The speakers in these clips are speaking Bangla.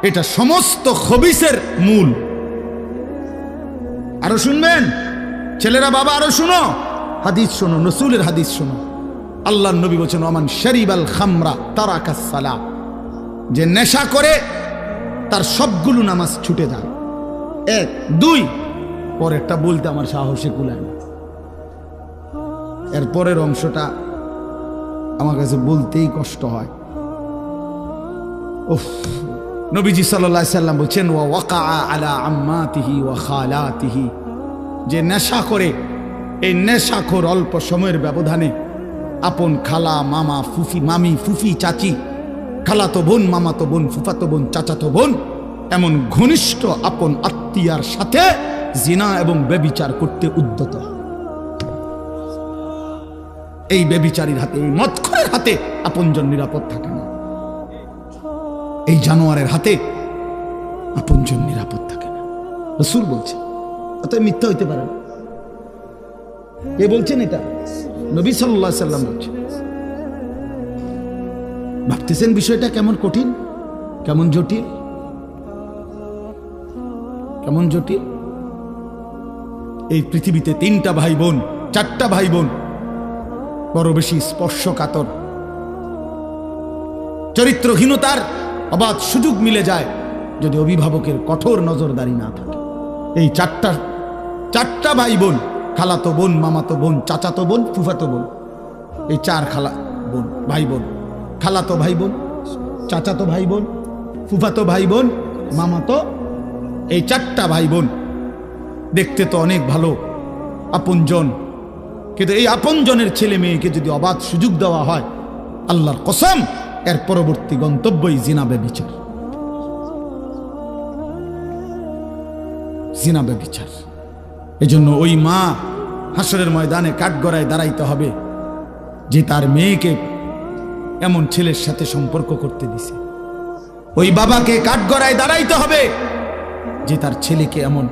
এটা সমস্ত খবিসের মূল। আরো শুনবেন ছেলেরা, বাবা আরো শুনো, হাদিস শোনো, রাসূলের হাদিস শোনো। আল্লাহর নবী বলেছেন ওমান শারিবাল খামরা তারাকাস সালাহ, যে নেশা করে তার সবগুলো নামাজ ছুটে যায়। এক, দুই, পরেরটা বলতে আমার সাহসে কুলায় না। এর পরের অংশটা আমার কাছে বলতেই কষ্ট হয়। উফ, নবীজি সাল্লাল্লাহু আলাইহি সাল্লাম বলেন ওয়া ওয়াকা আলা আম্মাতিহি ওয়া খালাতিহি, যে নেশা করে, এই নেশাখোর অল্প সময়ের ব্যবধানে আপন খালা, মামা, ফুফি, মামি, ফুফি, চাচি, খালাতো বোন, মামাতো বোন, ফুফাতো বোন, চাচাতো বোন, এমন ঘনিষ্ঠ আপন আত্মীয়ার সাথে জিনা এবং ব্যভিচার করতে উদ্যত। এই ব্যভিচারীর হাতে, এই মদখোরের হাতে আপনজন নিরাপদ থাকে না। এই জানোয়ারের হাতে আপনজন নিরাপদ থাকে না। রাসূল বলছেন, অতএব মিথ্যা হইতে পারে না। কে বলছেন এটা? নবী সাল্লাল্লাহু আলাইহি সাল্লাম বলছেন। ভাবতেছেন বিষয়টা কেমন কঠিন, কেমন জটিল, কেমন জটিল। এই পৃথিবীতে 3টা ভাই বোন, 4টা ভাই বোন বড় বেশি স্পর্শকাতর, চরিত্রহীনতার অবাধ সুযোগ মিলে যায় যদি অভিভাবকের কঠোর নজরদারি না থাকে। এই চারটা ভাই বোন, খালাতো বোন, মামাতো বোন, চাচাতো বোন, ফুফাতো বোন, এই 4 খালা বোন, ভাই বোন, খালাতো ভাই বোন, চাচাতো ভাই বোন, ফুফাতো ভাই বোন, মামাতো, এই 4টা ভাই বোন দেখতে তো অনেক ভালো, আপনজন, কিন্তু এই আপনজনের ছেলে মেয়েকে যদি অবাধ সুযোগ দেওয়া হয়, আল্লাহর কসম এর পরবর্তী গন্তব্যই জিনা ব্যভিচার। জিনা ব্যভিচার। এজন্য ওই মা হাসরের ময়দানে কাঠগড়ায় দাঁড়াইতে হবে যে তার মেয়েকে এমন ছেলের সাথে সম্পর্ক করতে দিছে। ওই বাবাকে কাঠগড়ায় দাঁড়াইতে হবে যে তার ছেলেকে এমন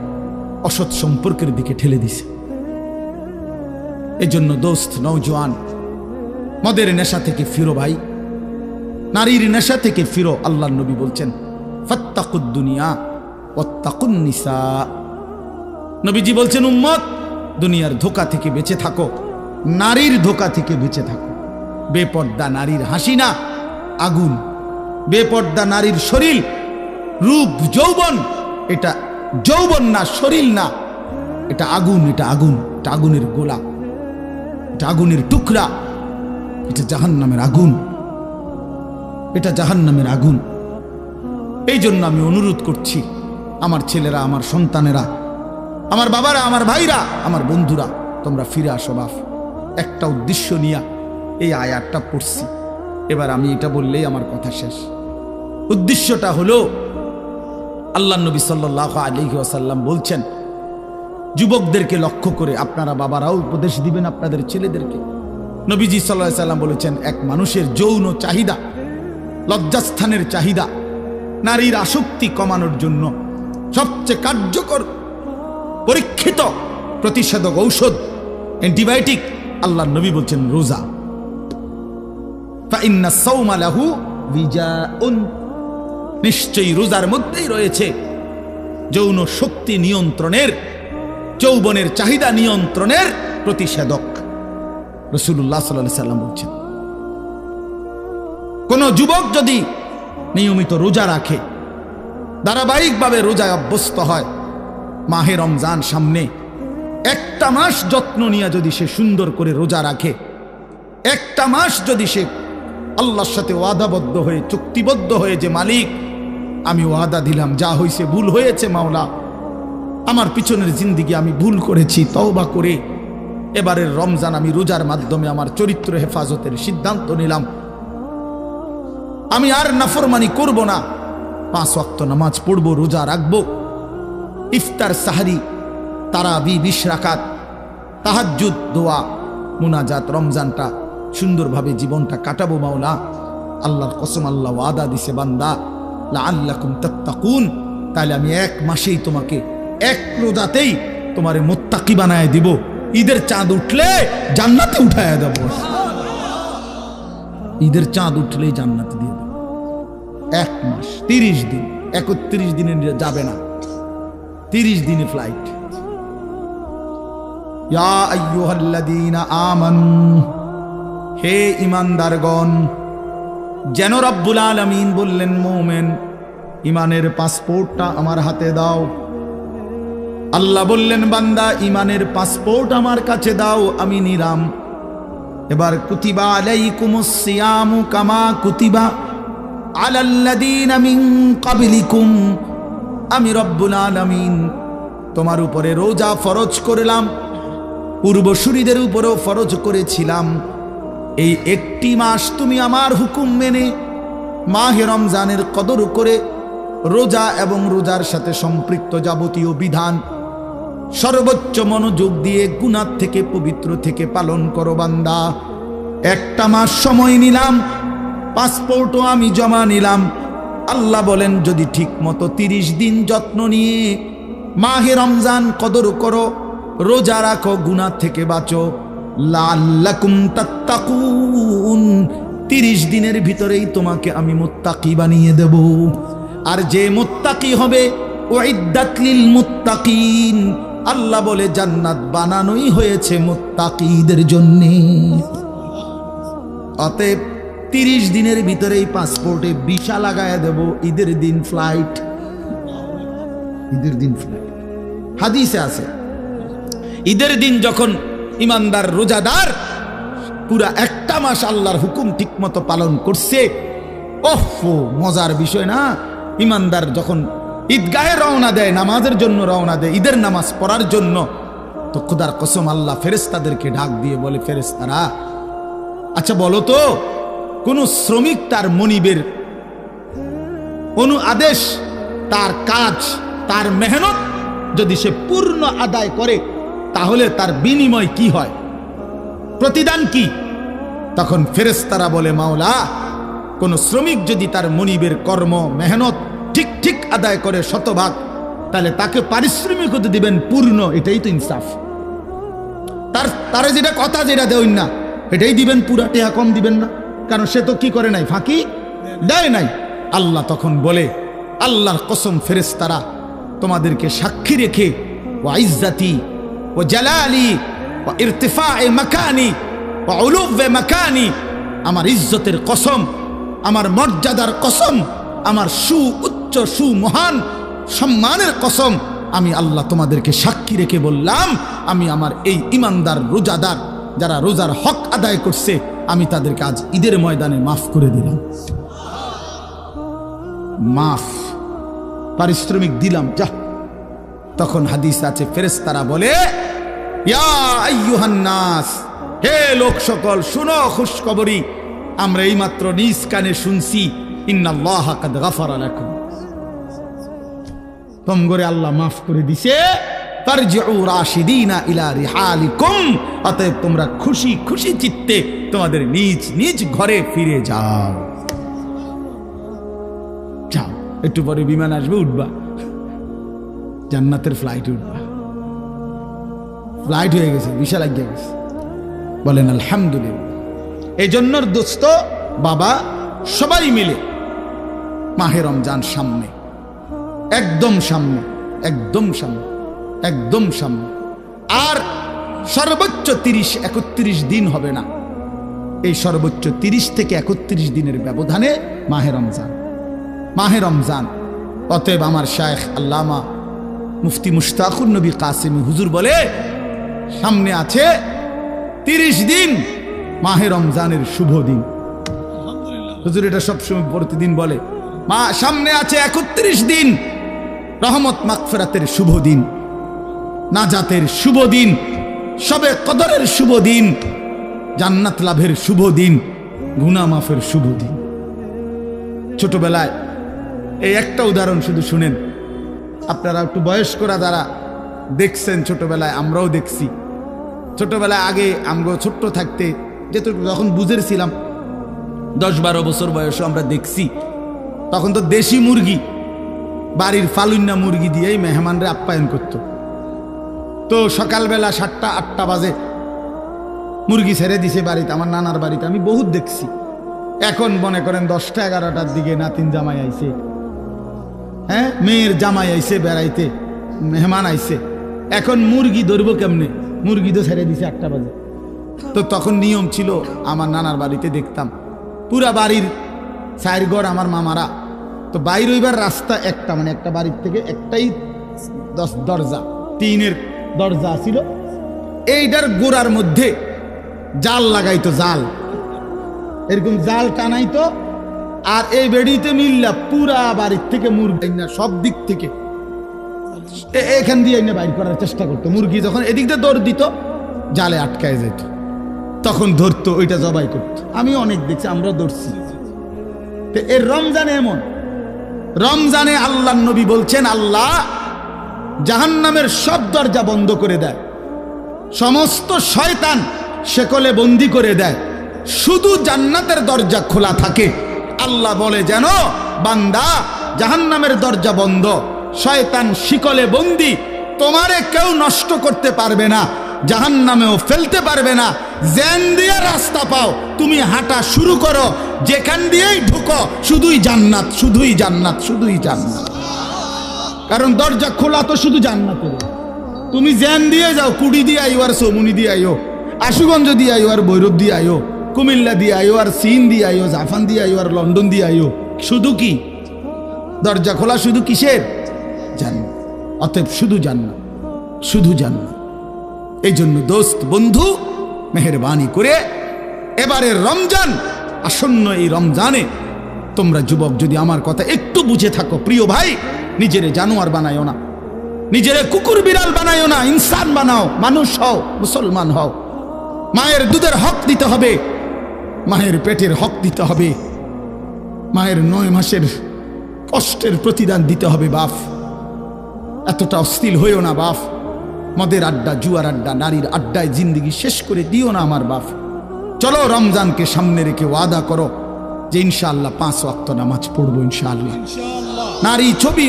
অসৎ সম্পর্কের দিকে ঠেলে দিছে। এজন্য দোস্ত, নওজোয়ান, মদের নেশা থেকে ফিরো ভাই, নারীর নেশা থেকে ফিরো। আল্লাহর নবী বলছেন ফাত্তাকুদ দুনিয়া ওয়াত্তাকুন নিসা। নবীজি বলছেন উম্মত, দুনিয়ার ধোঁকা থেকে বেঁচে থাকো, নারীর ধোঁকা থেকে বেঁচে থাকো। বেপর্দা নারীর হাসি না, আগুন। বেপর্দা নারীর শরীর, রূপ, যৌবন, এটা যৌবন না, শরীর না, এটা আগুন, এটা আগুন, এটা আগুনের গোলা, এটা আগুনের টুকরা, এটা জাহান্নামের আগুন, এটা জাহান্নামের আগুন। এই জন্য আমি অনুরোধ করছি, আমার ছেলেরা, আমার সন্তানেরা, আমার বাবারা, আমার ভাইরা, আমার বন্ধুরা, তোমরা ফিরে আসো বাপ। একটা উদ্দেশ্য নিয়ে এই আয়াতটা পড়ছি, এবার আমি এটা বললেই আমার কথা শেষ। উদ্দেশ্যটা হলো আল্লাহ নবী সাল্লাল্লাহু আলাইহি ওয়াসাল্লাম বলছেন, যুবকদেরকে লক্ষ্য করে আপনারা বাবারাও উপদেশ দিবেন আপনাদের ছেলেদেরকে। নবীজি সাল্লাল্লাহু আলাইহি ওয়াসাল্লাম বলেছেন, এক মানুষের যৌন চাহিদা, লজ্জাস্থানের চাহিদা, নারীর আসক্তি কমানোর জন্য সবচেয়ে কার্যকর পরীক্ষিত প্রতিষেধক ঔষধ, অ্যান্টিবায়োটিক, আল্লাহর নবী বলছেন রোজা। ফাইন্না সাওমা লাহু বিজাউন, নিশ্চয়ই রোজার মধ্যেই রয়েছে যৌন শক্তি নিয়ন্ত্রণের, যৌবনের চাহিদা নিয়ন্ত্রণের প্রতিষেধক। রাসূলুল্লাহ সাল্লাল্লাহু আলাইহি সাল্লাম বলছেন, কোন যুবক যদি নিয়মিত রোজা রাখে, ধারাবাহিকভাবে রোজায় অভ্যস্ত হয়, মাহে রমজান সামনে, একটা মাস যত্ন নিয়ে যদি সে সুন্দর করে রোজা রাখে, একটা মাস যদি সে আল্লাহর সাথে ওয়াদাবদ্ধ হয়ে, চুক্তিবদ্ধ হয়ে, যে মালিক আমি ওয়াদা দিলাম, যা হয়েছে ভুল হয়েছে মাওলা, আমার পিছনের জিন্দিগি আমি ভুল করেছি, তওবা করে এবারের রমজান আমি রোজার মাধ্যমে আমার চরিত্র হেফাজতের সিদ্ধান্ত নিলাম, আমি আর নাফরমানি করব না, 5 ওয়াক্ত নামাজ পড়বো, রোজা রাখবো, ইফতার, সাহারি, তারাবি, 20 রাকাত, তাহাজ্জুদ, দোয়া, মুনাজাত, রমজানটা সুন্দরভাবে জীবনটা কাটাবো মাওলা। আল্লাহর কসম, আল্লাহ ওয়াদা দিছে বান্দা লাআল্লাকুম তাত্তাকুন, তাহলে আমি 1 মাসেই তোমাকে, 1 রোজাতেই তোমারে মুত্তাকি বানায় দিব, ঈদের চাঁদ উঠলে জান্নাতে উঠায় দেব, ঈদের চাঁদ উঠলেই জান্নাতে দিয়ে দেব। 1 মাস 30 দিন, 31 দিনে যাবে না, 30 দিনে ফ্লাইট। ইয়া আইয়ুহাল্লাযীনা আমানু, হে ঈমানদারগণ, যেন রব্বুল আলামিন বললেন মুমিন ঈমানের পাসপোর্টটা আমার হাতে দাও। আল্লাহ বললেন বান্দা ঈমানের পাসপোর্ট আমার কাছে দাও, আমি নিলাম। এবার কুতিবা আলাইকুমুস সিয়ামু কামা কুতিবা আলাল্লাযীনা মিন ক্বাবলিকুম, আমি রব্বুল আলামিন তোমার উপরে রোজা ফরজ করলাম, পূর্বসূরীদের উপরেও ফরজ করেছিলাম। এই একটি মাস তুমি আমার হুকুম মেনে মাহে রমজানের কদর করে রোজা এবং রোজার সাথে সম্পৃক্ত যাবতীয় বিধান সর্বোচ্চ মনোযোগ দিয়ে গুনাহ থেকে পবিত্র থেকে পালন করো বান্দা। একটা মাস সময় নিলাম, পাসপোর্টও আমি জমা নিলাম। আল্লাহ বলেন যদি ঠিক মতো 30 দিন যত্ন নিয়ে মাহে রমজান কদর করো, রোজা রাখো, গুনাহ থেকে বাঁচো, লাআল্লাকুম তাত্তাকুন, 30 দিনের ভিতরেই তোমাকে আমি মুত্তাকি বানিয়ে দেব। আর যে মুত্তাকি হবে উইদ্দাত লিল মুত্তাকিন, আল্লাহ বলে জান্নাত বানানোই হয়েছে মুত্তাকিদের জন্য। অতএব 30 দিনের ভিতরেই পাসপোর্টে ভিসা লাগায়া দেব, ঈদের দিন ফ্লাইট, ঈদের দিন ফ্লাইট। হাদিসে আছে ঈদের দিন যখন ইমানদার রোজাদার পুরা একটা মাস আল্লাহর হুকুম ঠিকমতো পালন করছে, ওহো মজার বিষয় না। ইমানদার যখন ঈদগাহে রওনা দেয়, নামাজের জন্য রওনা দেয়, ঈদের নামাজ পড়ার জন্য, তো খোদার কসম আল্লাহ ফেরেশতাদেরকে ডাক দিয়ে বলে, ফেরেশতারা আচ্ছা বলো তো, কোন শ্রমিক তার মনিবের আদেশ, তার কাজ, তার মেহনত যদি সে পূর্ণ আদায় করে তাহলে তার বিনিময় কি হয়, প্রতিদান কি? তখন ফেরেশতারা বলে, মাওলা কোন শ্রমিক যদি তার মনিবের কর্ম মেহনত ঠিক ঠিক আদায় করে শতভাগ, তাহলে তাকে পারিশ্রমিক হতে দিবেন পূর্ণ, এটাই তো ইনসাফ। তারে যেটা কথা যেটা দেন না এটাই দিবেন, পুরা টেহা কম দিবেন না, কারণ সে তো কি করে নাই, ফাঁকি দেয় নাই। আল্লাহ তখন বলে, আল্লাহর কসম ফেরেশতারা তোমাদেরকে সাক্ষী রেখে, ওয়া ইজ্জাতি ওয়া জালালি ওয়া ইরতিফায়ে মাকানি ওয়া উলুবে মাকানি, আমার ইজ্জতের কসম, আমার মর্যাদার কসম, আমার উচ্চ মহান সম্মানের কসম, আমি আল্লাহ তোমাদেরকে সাক্ষী রেখে বললাম, আমি আমার এই ইমানদার রোজাদার যারা রোজার হক আদায় করছে, আমি তাদেরকে আজ ঈদের ময়দানে মাফ করে দিলাম। মাফ, পারিশ্রমিক দিলাম, যা। তখন হাদিস আছে ফেরেশতারা বলে, ইয়া আইয়ুহান নাস, হে লোক সকল, শুনো খুশখবরি, আমরা এইমাত্র নিজ কানে শুনছি, ইন্নাল্লাহা কাদ গাফারা লাকুম, তোমগরে আল্লাহ মাফ করে দিছে, তারজিউ রাশিদিনা ইলা রিহালিকুম, অতএব তোমরা খুশি খুশি চিত্তে তোমাদের নিজ নিজ ঘরে ফিরে যাও। যাও, একটু পরে বিমান আসবে, উঠবা, জান্নাতের ফ্লাইট উঠবা। ফ্লাইট হয়ে গেছে, ভিসা লাগিয়ে গেছে, বলেন আলহামদুলিল্লাহ। এই জন্য দোস্ত বাবা সবাই মিলে মাহে রমজান সামনে, একদম সামনে, একদম সামনে, একদম সামনে। আর সর্বোচ্চ 30-31 দিন হবে না, এই সর্বোচ্চ 30 থেকে 31 দিনের ব্যবধানে মাহে রমজান, মাহে রমজান। অতএব আমার শায়েখ আল্লামা মুফতি মুশতাকুর নবী কাসেমি হুজুর বলে, সামনে আছে 30 দিন মাহে রমজানের শুভ দিন। হুজুর এটা সবসময় প্রতিদিন বলে, সামনে আছে 31 দিন রহমত মাগফিরাতের শুভ দিন, নাজাতের শুভ দিন, শবে কদরের শুভ দিন, জান্নাত লাভের শুভ দিন, গুনাহ মাফের শুভ দিন। ছোটবেলায় এই একটা উদাহরণ শুধু শুনেন, আপনারা একটু বয়স্করা যারা দেখছেন, ছোটবেলায় আমরাও দেখছি। ছোটবেলায় আগে আমগো ছোট্ট থাকতে যেহেতু যখন বুঝেছিলাম 10-12 বছর বয়সে আমরা দেখছি, তখন তো দেশি মুরগি, বাড়ির ফালুন্না মুরগি দিয়েই মেহমানরা আপ্যায়ন করত। তো সকালবেলা 7টা-8টা বাজে মুরগি ছেড়ে দিছে বাড়িতে, আমার নানার বাড়িতে আমি বহুত দেখছি। এখন মনে করেন 10টা-11টার দিকে নাতিন জামাই আইছে, হ্যাঁ, মেয়ের জামাই আইছে বেড়াইতে, মেহমান আইছে, এখন মুরগি ধরবো কেমনে? মুরগি তো ছেড়ে দিছে 8টা বাজে। তো তখন নিয়ম ছিল, আমার নানার বাড়িতে দেখতাম পুরা বাড়ির 4 ঘর আমার মামারা, তো বাইর হইবার রাস্তা একটা, মানে একটা বাড়ির থেকে একটাই 10 দরজা, টিনের দরজা ছিল। এইটার গোড়ার মধ্যে জাল লাগাইতো, জাল এরকম জাল টানাইতো, আর এই বেড়িতে মিল্লা পুরা বাড়ির থেকে মুরগি সব দিক থেকে এখান দিয়ে বাইর করার চেষ্টা করতো। মুরগি যখন এদিক দিয়ে দৌড় দিত, জালে আটকায় যেত, তখন ধরতো, ওইটা জবাই করতো। আমি অনেক দেখছি, আমরা ধরছি। তো এর রমজানে এমন, রমজানে আল্লাহর নবী বলছেন, আল্লাহ জাহান্নামের সব দরজা বন্ধ করে দেয়, সমস্ত শয়তান শেকলে বন্দি করে দেয়, শুধু জান্নাতের দরজা খোলা থাকে। আল্লাহ বলে, যেন বান্দা জাহান্নামের দরজা বন্ধ, শয়তান শিকলে বন্দি, তোমারে কেউ নষ্ট করতে পারবে না, জাহান্নামেও ফেলতে পারবে না। যেন দিয়ে রাস্তা পাও তুমি হাঁটা শুরু করো, যেখান দিয়েই ঢুকো শুধুই জান্নাত, শুধুই জান্নাত, শুধুই জান্নাত। কারণ দরজা খোলা তো শুধু জান্নাতের। তুমি যেন দিয়ে যাও, কুড়ি দিয়ে আইও, আর চৌমুনি দিয়ে আইও, আশুগঞ্জ দিয়ে আইও, আর ভৈরব দিয়ে আইও, কুমিল্লা দিয়ে আইও, আর চীন দিয়ে আইও, জাপান দিয়ে আইও, আর লন্ডন দিয়ে আইও, শুধু কি দরজা খোলা? শুধু কিসের? জান্নাত। অতএব শুধু জান্নাত, শুধু জান্নাত। এই জন্য দোস্ত, বন্ধু, মেহেরবানি করে এবারের রমজান, আসন্ন এই রমজানে তোমরা যুবক যদি আমার কথা একটু বুঝে থাকো, প্রিয় ভাই, নিজেরে জানোয়ার বানায়ও না, নিজেরে কুকুর বিড়াল বানায়ও না, ইনসান বানাও, মানুষ হও, মুসলমান হও। মায়ের দুধের হক দিতে হবে, মায়ের পেটের হক দিতে হবে, মায়ের 9 মাসের কষ্টের প্রতিদান দিতে হবে। বাপ, এতটা অস্থির হইও না বাপ, মদের আড্ডা, জুয়ার আড্ডা, নারীর আড্ডায় জিন্দেগি শেষ করে দিও না আমার বাপ। চলো রমজানকে সামনে রেখে ওয়াদা করো যে ইনশাআল্লাহ 5 ওয়াক্ত নামাজ পড়বো, ইনশাআল্লাহ নারী, ছবি,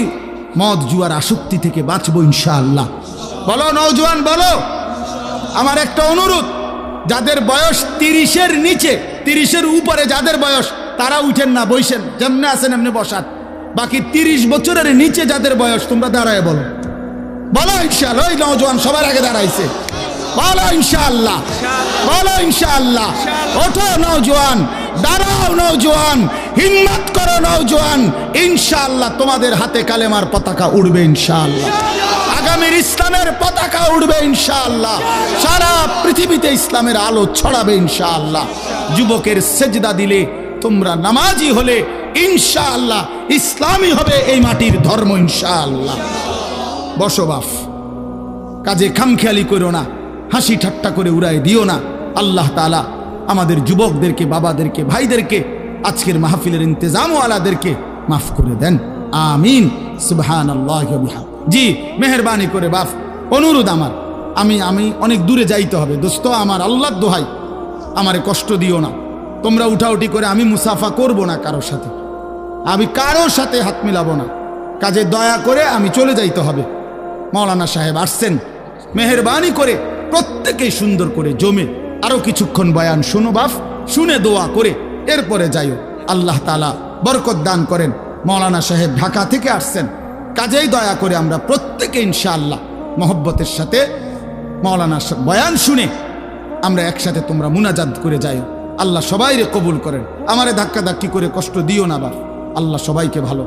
মদ, জুয়ার আসক্তি থেকে বাঁচবো, ইনশাআল্লাহ। বলো নওজোয়ান, বলো। আমার একটা অনুরোধ, যাদের বয়স 30-এর নিচে, 30-এর উপরে যাদের বয়স, তারা উঠেন না, বসেন, যেমনে আছেন এমনি বসান। বাকি 30 বছরের নিচে যাদের বয়স, তোমরা দাঁড়ায় বলো, বলো ইনশাআল্লাহ। ওই নওজোয়ান সবার আগে দাঁড়াইছে, বলো ইনশাআল্লাহ, বলো ইনশাআল্লাহ। ওঠো নওজোয়ান, দাঁড়াও নওজোয়ান, হিম্মত করো নওজোয়ান, ইনশাআল্লাহ তোমাদের হাতে কালেমার পতাকা উড়বে, ইনশাআল্লাহ আগামীর ইসলামের পতাকা উড়বে, ইনশাআল্লাহ সারা পৃথিবীতে ইসলামের আলো ছড়াবে, ইনশাআল্লাহ। যুবকের সেজদা দিলে, তোমরা নামাজি হলে, ইনশাআল্লাহ ইসলামী হবে এই মাটির ধর্ম, ইনশাআল্লাহ। বসো বাপ, কাজে খামখেয়ালি করো না, হাসি ঠাট্টা করে উড়াই দিও না। আল্লাহ তাআলা আমাদের যুবকদেরকে, বাবাদেরকে, ভাইদেরকে, আজকের মাহফিলের ইন্তেজামওয়ালাদেরকে মাফ করে দেন, আমিন। সুবহানাল্লাহি ওয়া বিহামদিহি। জি, মেহেরবানি করে বাপ, অনুরোধ আমার, আমি অনেক দূরে যাইতে হবে দোস্ত আমার, আল্লাহর দোহাই, আমারে কষ্ট দিও না। তোমরা উঠাউঠি করে, আমি মুসাফা করব না কারোর সাথে, আমি কারোর সাথে হাত মিলাবো না, কাজে দয়া করে আমি চলে যাইতে হবে। মাওলানা সাহেব আসছেন, মেহেরবানি করে প্রত্যেকেই সুন্দর করে জমে আরো কিছুক্ষণ বয়ান শুনো বাপ, শুনে দোয়া করে এরপরে যাইও। আল্লাহ তাআলা বরকত দান করেন। মাওলানা সাহেব ঢাকা থেকে আসছেন, কাজেই দয়া করে আমরা প্রত্যেকে ইনশাআল্লাহ মহব্বতের সাথে মাওলানা বয়ান শুনে আমরা একসাথে তোমরা মুনাজাত করে যাইও। আল্লাহ সবাইরে কবুল করেন। আমারে ধাক্কা ধাক্কি করে কষ্ট দিও না বাপ, আল্লাহ সবাইকে ভালো।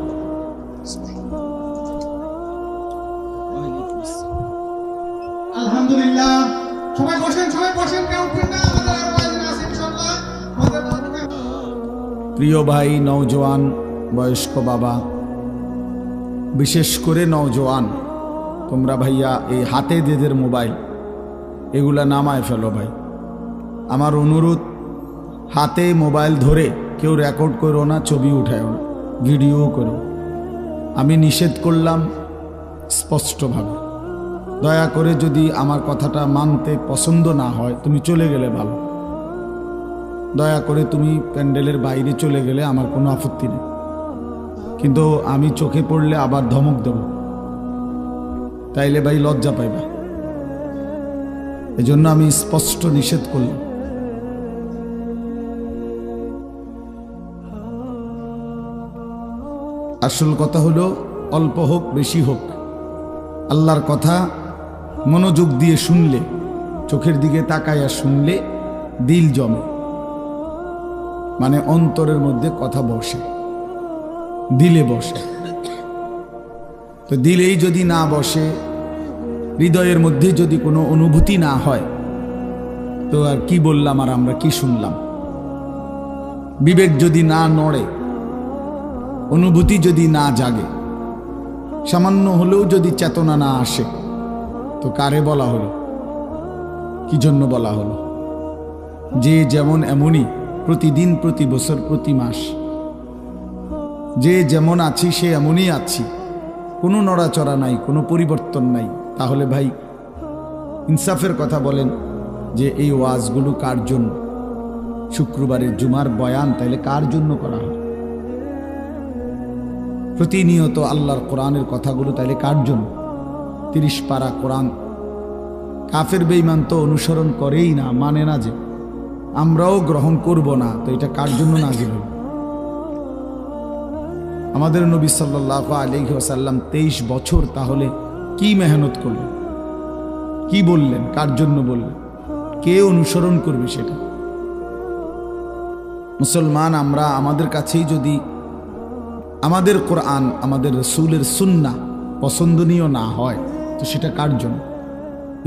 আলহামদুলিল্লাহ, সবাই বসেন, সবাই বসেন, কেউ উঠবেন না, আমাদের আরো আয়োজন আছে ইনশাআল্লাহ। প্রিয় ভাই, নওজোয়ান, বয়স্ক বাবা, বিশেষ করে নওজোয়ান, তোমরা ভাইয়া এই হাতে যেদের মোবাইল, এগুলা নামায় ফেলো ভাই। আমার অনুরোধ, হাতে মোবাইল ধরে কেউ রেকর্ড করো না, ছবি উঠায়ও না, ভিডিও করো। আমি নিষেধ করলাম স্পষ্টভাবে। দয়া করে যদি আমার কথাটা মানতে পছন্দ না হয়, তুমি চলে গেলে ভালো। দয়া করে তুমি প্যান্ডেলের বাইরে চলে গেলে আমার কোনো আপত্তি নেই, কিন্তু আমি চোখে পড়লে আবার ধমক দেব, তাইলে ভাই লজ্জা পাইবা। এজন্য আমি স্পষ্ট নিষেধ করলাম। আসল কথা হলো, অল্প হোক বেশি হোক, আল্লাহর কথা মনোযোগ দিয়ে শুনলে, চোখের দিকে তাকাইয়া শুনলে দিল জমে, মানে অন্তরের মধ্যে কথা বসে, দিলে বসে। তো দিলেই যদি না বসে, হৃদয়ের মধ্যে যদি কোনো অনুভূতি না হয়, তো আর কি বললাম আর আমরা কি শুনলাম? বিবেক যদি না নড়ে, অনুভূতি যদি না জাগে, সামান্য হলেও যদি চেতনা না আসে, তো কারে বলা হলো? কি জন্য বলা হলো? যে যেমন এমনই, প্রতিদিন, প্রতি বছর, প্রতি মাস, যে যেমন আছি সে এমনই আছি, কোনো নড়াচড়া নাই, কোনো পরিবর্তন নাই। তাহলে ভাই ইনসাফের কথা বলেন যে এই ওয়াজগুলো কার জন্য? শুক্রবারের জুমার বয়ান তাইলে কার জন্য করা হয়? প্রতিনিয়ত আল্লাহর কোরআনের কথাগুলো তাইলে কার জন্য? 30 পারা কোরআন কাফের বেঈমান তো অনুসরণ করেই না, মানে না, যে আমরাও গ্রহণ করব না, তো এটা কার জন্য নাজিল হল? আমাদের নবী সাল্লাল্লাহু আলাইহি ওয়াসাল্লাম 23 বছর তাহলে কি মেহনত করলেন, কি বললেন, কার জন্য বললেন, কে অনুসরণ করবে সেটা? মুসলমান আমরা আমাদের কাছেই যদি আমাদের কোরআন, আমাদের রাসূলের সুন্নাহ পছন্দনীয় না হয়, তো সেটা কার জন্য?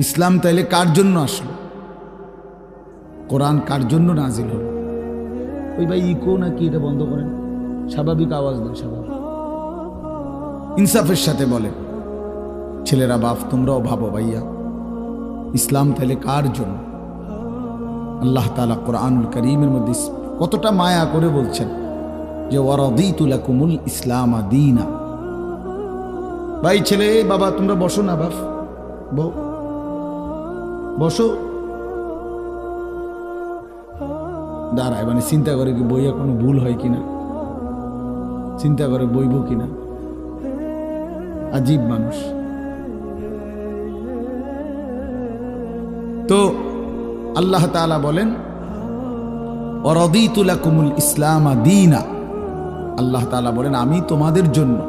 ইসলাম তাইলে কার জন্য আসলো? কোরআন কার জন্য নাজিল হলো? ওই ভাই ইকো নাকি, এটা বন্ধ করেন, স্বাভাবিক আওয়াজ দেন, স্বাভাবিক। ইনসাফের সাথে বলেন ছেলেরা, বাপ তোমরাও ভাবো ভাইয়া, ইসলাম তাহলে কার জন্য? আল্লাহ তাআলা কোরআনুল কারীমের মধ্যে কতটা মায়া করে বলছেন যে ওয়ারাদিতু লাকুমুল ইসলামা দীনা। ভাই ছেলে বাবা তোমরা বসো না, বাপ বসো, দাঁড়ায়, মানে চিন্তা করে কি বইয়া কোনো ভুল হয় কিনা, চিন্তা করে বইব কিনা। আজীব মানুষ। তো আল্লাহ তাআলা বলেন ওয়ারাদিতু লাকুমুল ইসলামা দীনা। আল্লাহ তাআলা বলেন আমি তোমাদের জন্য